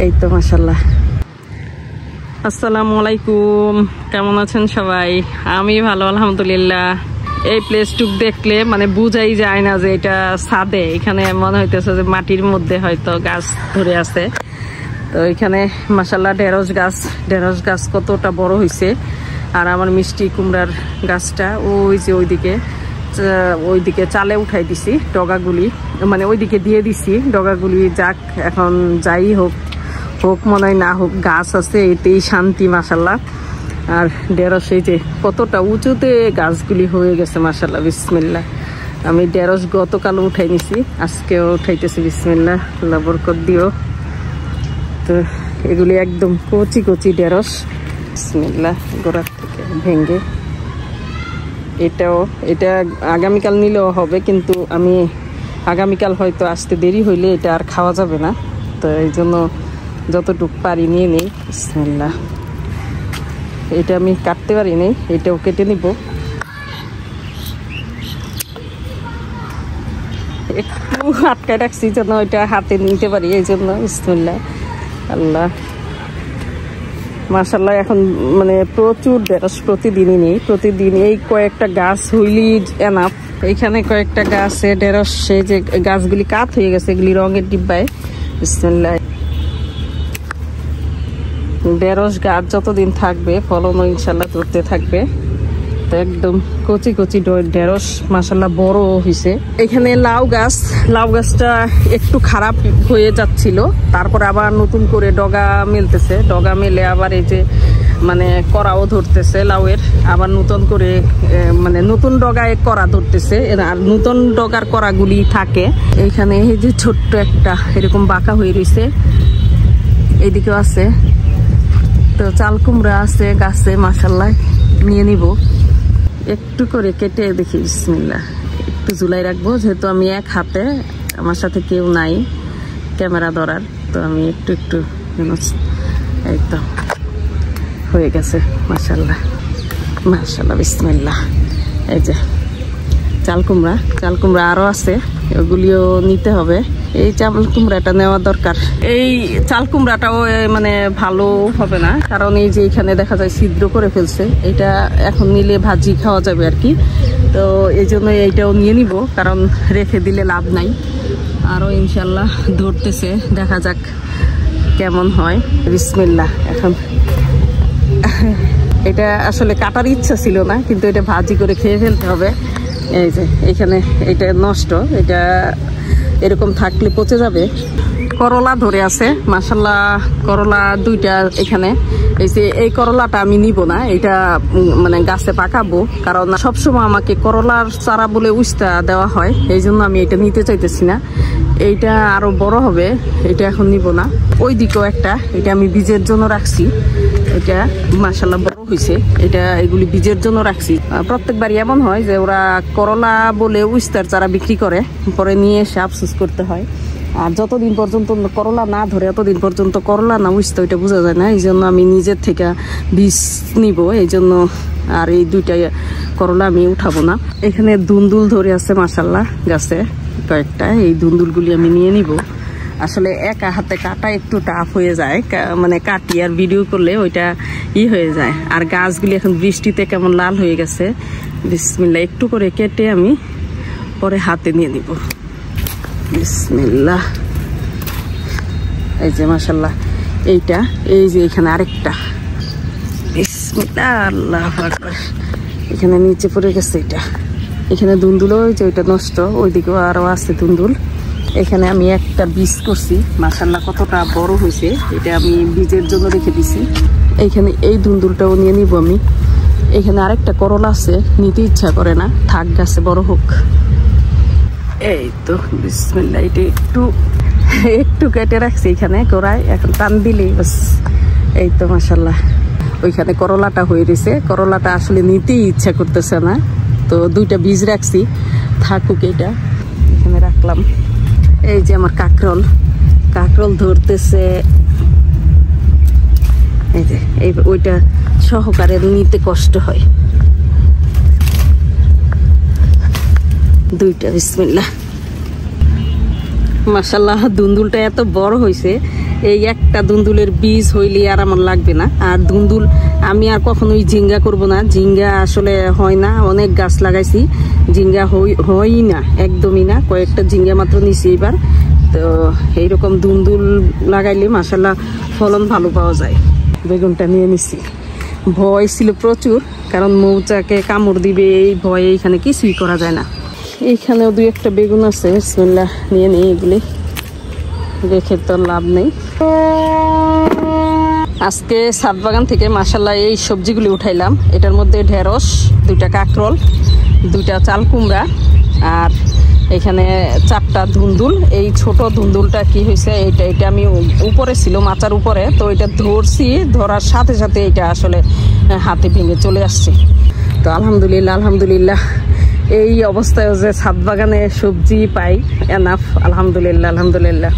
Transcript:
এই তো মাশাআল্লাহ। আসসালামু আলাইকুম, কেমন আছেন সবাই? আমি ভালো আলহামদুলিল্লাহ। এই প্লেসটুক দেখলে মানে বুঝাই যায় না যে এটা ছাদে। এখানে মনে হইতেছে যে মাটির মধ্যে হয়তো গাছ ধরে আছে। তো এখানে মাশাআল্লাহ ঢেঁড়স গাছ কতটা বড় হয়েছে। আর আমার মিষ্টি কুমড়ার গাছটা ওই যে ওইদিকে চালে উঠাই দিছি ডগাগুলি, মানে ওইদিকে দিয়ে দিছি ডগাগুলি। যাক, এখন যাই হোক মনে হয় না হোক, গাছ আছে এতেই শান্তি মাশাআল্লাহ। আর ঢেঁড়স এই যে কতটা উঁচুতে গাছগুলি হয়ে গেছে মাশাআল্লাহ, বিসমিল্লাহ। আমি ঢেঁড়স গতকাল উঠাই নিছি, আজকেও উঠাইতেছি, বিসমিল্লাহ, আল্লাহ বরকত দিও। তো এগুলি একদম কচি ঢেঁড়স, বিসমিল্লাহ, গোড়ার থেকে ভেঙে। এটা আগামীকাল নিলেও হবে, কিন্তু আমি আগামীকাল হয়তো আসতে দেরি হইলে এটা আর খাওয়া যাবে না। তো এই জন্য যতটুকু পারি নিয়ে নেই, বিসমিল্লাহ। এটা আমি কাটতে পারি নাই, এটাও কেটে নিব। একটু আটকায় রাখছি যেন ওইটা হাতে নিতে পারি, এই জন্য, বিসমিল্লাহ, আল্লাহ। মাশাআল্লাহ এখন মানে প্রচুর ঢেঁড়স প্রতিদিনই নেই, প্রতিদিন এই কয়েকটা গাছ হইলি এনাফ। এইখানে কয়েকটা গাছে ঢেঁড়স, সেই যে গাছগুলি কাত হয়ে গেছে, এগুলি রঙের ডিব্বায়, বিসমিল্লাহ। ঢেঁড়স গাছ যতদিন থাকবে ফলনও ইনশাল্লাহ ধরতে থাকবে। তো একদম কচি ঢেঁড়স মাশাআল্লাহ বড় হয়েছে। এখানে লাউ গাছটা একটু খারাপ হয়ে যাচ্ছিল, তারপরে আবার নতুন করে ডগা মেলতেছে, ডগা মেলে আবার এই যে মানে করাও ধরতেছে লাউয়ের, আবার নতুন করে মানে নতুন ডগায় করা ধরতেছে। আর নতুন ডগার করাগুলি থাকে এইখানে। এই যে ছোট্ট একটা এরকম বাঁকা হয়ে রয়েছে, এইদিকেও আছে। তো চাল কুমড়া আছে গাছে মাশাআল্লাহ, নিয়ে নিব। একটু করে কেটে দেখি, বিসমিল্লাহ, একটু ঝুলাই রাখবো, যেহেতু আমি এক হাতে, আমার সাথে কেউ নাই ক্যামেরা ধরার। তো আমি একটু এই তো হয়ে গেছে মাশাআল্লাহ, বিসমিল্লাহ। এই যে চাল কুমড়া আরো আছে, ওগুলিও নিতে হবে। এই চাল কুমড়াটা নেওয়া দরকার। এই চাল কুমড়াটাও মানে ভালো হবে না, কারণ এই যে এখানে দেখা যায় ছিদ্র করে ফেলছে। এটা এখন নিলে ভাজি খাওয়া যাবে আর কি। তো এই জন্য এইটাও নিয়ে নিব, কারণ রেখে দিলে লাভ নাই। আরও ইনশাল্লাহ ধরতেছে, দেখা যাক কেমন হয়, বিসমিল্লাহ। এখন এটা আসলে কাটার ইচ্ছা ছিল না, কিন্তু এটা ভাজি করে খেয়ে ফেলতে হবে। এই যে এখানে এটা নষ্ট, এটা এরকম থাকলে পচে যাবে। করলা ধরে আছে মাশাআল্লাহ, করলা দুইটা এখানে। এই যে এই করলাটা আমি নিব না, এটা মানে গাছে পাকাবো, কারণ সবসময় আমাকে করলার চারা বলে উস্তা দেওয়া হয়, এই জন্য আমি এটা নিতে চাইতেছি না। এইটা আরো বড় হবে, এটা এখন নিব না। ওই দিকেও একটা, এটা আমি বীজের জন্য রাখছি। এটা মাশাআল্লাহ বড় হয়েছে, এগুলি বীজের জন্য রাখছি। প্রত্যেকবারই এমন হয় যে ওরা করলা বলে উস্তার চারা বিক্রি করে, পরে নিয়ে এসে আফসোস করতে হয়। আর যতদিন পর্যন্ত করলা না ধরে ততদিন পর্যন্ত করলা না উস্তা ওইটা বোঝা যায় না। এই জন্য আমি নিজের থেকে বীজ নিব, এই জন্য। আর এই দুইটা করলা আমি উঠাবো না। এখানে দুন্দুল ধরে আছে মাশাআল্লাহ গাছে কয়েকটা, এই দুন্দুলগুলি আমি নিয়ে নিব। আসলে একা হাতে কাটা একটু টাফ হয়ে যায়, মানে কাটি আর ভিডিও করলে ওইটা হয়ে যায়। আর গাছগুলি এখন বৃষ্টিতে কেমন লাল হয়ে গেছে, বিসমিল্লাহ। একটু করে কেটে আমি পরে হাতে নিয়ে নিব, বিসমিল্লাহ। এই যে মাশাআল্লাহ এইটা, এই যে এখানে আরেকটা, বিসমিল্লাহ, আল্লাহু আকবার। এখানে নিচে পড়ে গেছে এটা। এখানে দুন্দুল, ওই যে ওইটা নষ্ট, ওইদিকেও আরো আছে দুন্দুল। এখানে আমি একটা বীজ করছি মাশাআল্লাহ, কতটা বড় হয়েছে। এটা আমি বীজের জন্য রেখে দিছি। এইখানে এই দুন্দুলটাও নিয়ে নিব আমি। এখানে আরেকটা করলা আছে, নিতে ইচ্ছা করে না, থাক গাছে বড় হোক। এই তো বিসমিল্লাহ, এটা একটু কেটে রাখছি এখানে গোড়ায়, এখন টান দিলেই বাস। এই তো মাশাআল্লাহ, ওইখানে করলাটা হয়ে রয়েছে। করলাটা আসলে নিতেই ইচ্ছা করতেছে না, তো দুইটা বীজ রাখছি, থাকুক। এটা এখানে রাখলাম। এই যে আমার কাকরোল ধরতেছে। এই যে ওইটা সহকারে নিতে কষ্ট হয়। দুইটা, বিসমিল্লাহ। মাশাআল্লাহ দুন্দুলটা এত বড় হয়েছে, এই একটা দুন্দুলের বীজ হইলে আর আমার লাগবে না। আর দুন্দুল আমি আর কখনোই ঝিঙ্গা করব না, ঝিঙ্গা আসলে হয় না। অনেক গাছ লাগাইছি, ঝিঙ্গা হয়ই না, একদমই না। কয়েকটা ঝিঙ্গা মাত্র নিছি এবার। তো এইরকম দুন্দুল লাগাইলে মাশাআল্লাহ ফলন ভালো পাওয়া যায়। বেগুনটা নিয়ে নিছি, ভয় ছিল প্রচুর, কারণ মৌচাকে কামড় দিবে এই ভয়ে এখানে কিছুই করা যায় না। এইখানেও 2-1টা বেগুন আছে, বিসমিল্লাহ নিয়ে নিই। এগুলি রেখে তো লাভ নেই। আজকে ছাদ বাগান থেকে মাশাআল্লাহ এই সবজিগুলি উঠাইলাম। এটার মধ্যে ঢেঁড়স, 2টা কাঁকরোল, 2টা চাল কুমড়া, আর এখানে 4টা ধুন্দুল। এই ছোট ধুন্দুলটা কি হয়েছে, এটা আমি উপরে ছিল, মাচার উপরে, তো এটা ধরছি, ধরার সাথে সাথে এটা আসলে হাতে ভেঙে চলে আসছে। তো আলহামদুলিল্লাহ এই অবস্থায় যে ছাদ বাগানে সবজি পাই, এনাফ, আলহামদুলিল্লাহ।